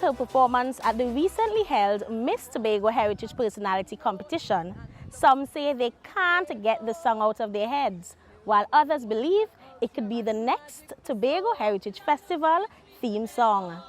her performance at the recently held Miss Tobago Heritage Personality Competition, some say they can't get the song out of their heads, while others believe it could be the next Tobago Heritage Festival theme song.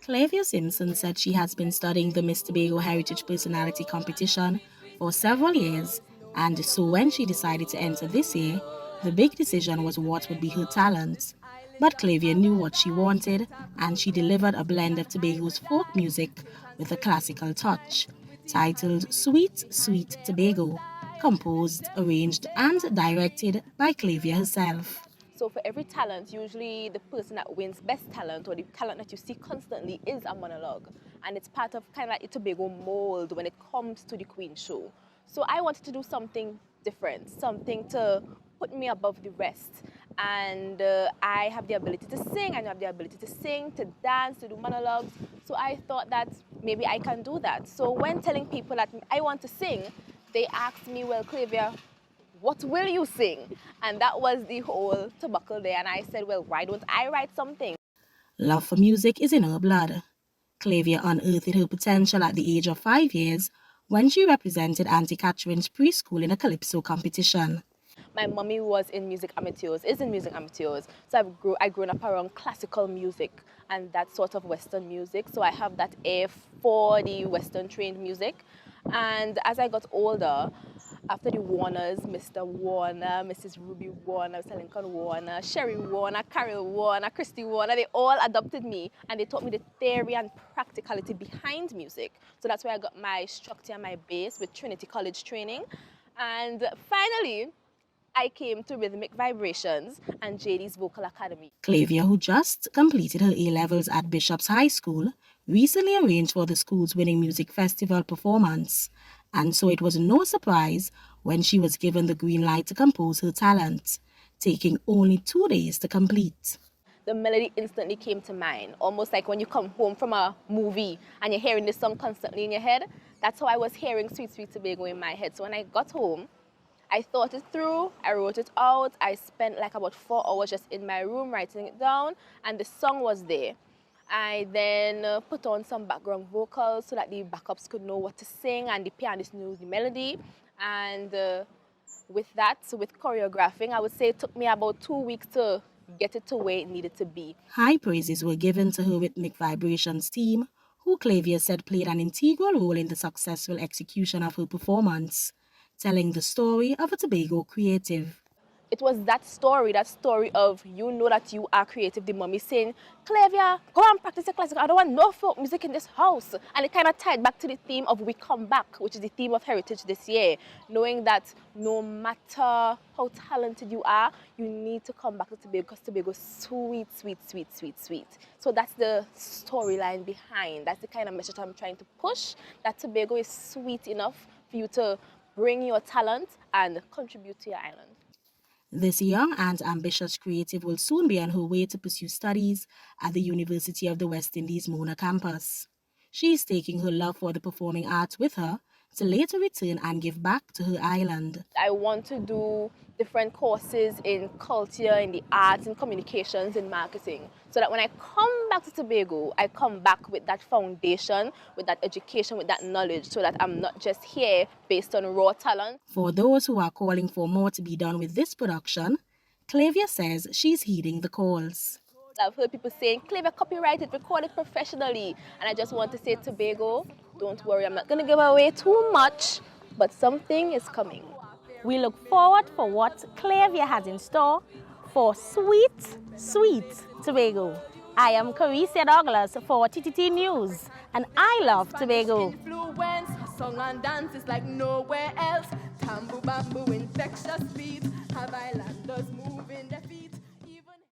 Clavia Simpson said she has been studying the Miss Tobago Heritage Personality Competition for several years, and so when she decided to enter this year, the big decision was what would be her talent. But Clavia knew what she wanted, and she delivered a blend of Tobago's folk music with a classical touch, titled Sweet, Sweet Tobago, composed, arranged, and directed by Clavia herself. So for every talent, usually the person that wins best talent or the talent that you see constantly is a monologue. And it's part of kind of like a Tobago mold when it comes to the Queen show. So I wanted to do something different, something to put me above the rest. And I have the ability to sing, I have the ability to sing, to dance, to do monologues. So I thought that maybe I can do that. So when telling people that I want to sing, they asked me, well, Clavia, what will you sing? And that was the whole tobacco there. And I said, well, why don't I write something? Love for music is in her blood. Clavia unearthed her potential at the age of 5 years when she represented Auntie Catherine's preschool in a calypso competition. My mommy was in music amateurs, is in music amateurs. So I've grown up around classical music and that sort of Western music. So I have that ear for the Western trained music. And as I got older, after the Warners, Mr. Warner, Mrs. Ruby Warner, Lincoln Warner, Sherry Warner, Carol Warner, Christy Warner, they all adopted me and they taught me the theory and practicality behind music. So that's where I got my structure and my base with Trinity College training. And finally, I came to Rhythmic Vibrations and JD's Vocal Academy. Clavia, who just completed her A-levels at Bishop's High School, recently arranged for the school's winning music festival performance. And so it was no surprise when she was given the green light to compose her talent, taking only 2 days to complete. The melody instantly came to mind, almost like when you come home from a movie and you're hearing this song constantly in your head. That's how I was hearing Sweet Sweet Tobago in my head. So when I got home, I thought it through, I wrote it out, I spent like about 4 hours just in my room writing it down, and the song was there. I then put on some background vocals so that the backups could know what to sing and the pianist knew the melody. And with that, so with choreographing, I would say it took me about 2 weeks to get it to where it needed to be. High praises were given to her Rhythmic Vibrations team, who Clavia said played an integral role in the successful execution of her performance, telling the story of a Tobago creative. It was that story of you know that you are creative. The mommy saying, Clavia, go and practice your classical. I don't want no folk music in this house. And it kind of tied back to the theme of We Come Back, which is the theme of Heritage this year. Knowing that no matter how talented you are, you need to come back to Tobago because Tobago is sweet, sweet, sweet, sweet, sweet. So that's the storyline behind. That's the kind of message I'm trying to push, that Tobago is sweet enough for you to bring your talent and contribute to your island. This young and ambitious creative will soon be on her way to pursue studies at the University of the West Indies Mona campus. She is taking her love for the performing arts with her to later return and give back to her island. I want to do different courses in culture, in the arts, in communications, in marketing, so that when I come back to Tobago, I come back with that foundation, with that education, with that knowledge, so that I'm not just here based on raw talent. For those who are calling for more to be done with this production, Clavia says she's heeding the calls. I've heard people saying, Clavia, copyright it, record it professionally. And I just want to say, Tobago, don't worry, I'm not going to give away too much, but something is coming. We look forward for what Clavia has in store for Sweet, Sweet Tobago. I am Carissa Douglas for TTT News, and I love Tobago. Song and dance is like nowhere else. Tambu bamboo infectious beats, have islanders moving their feet.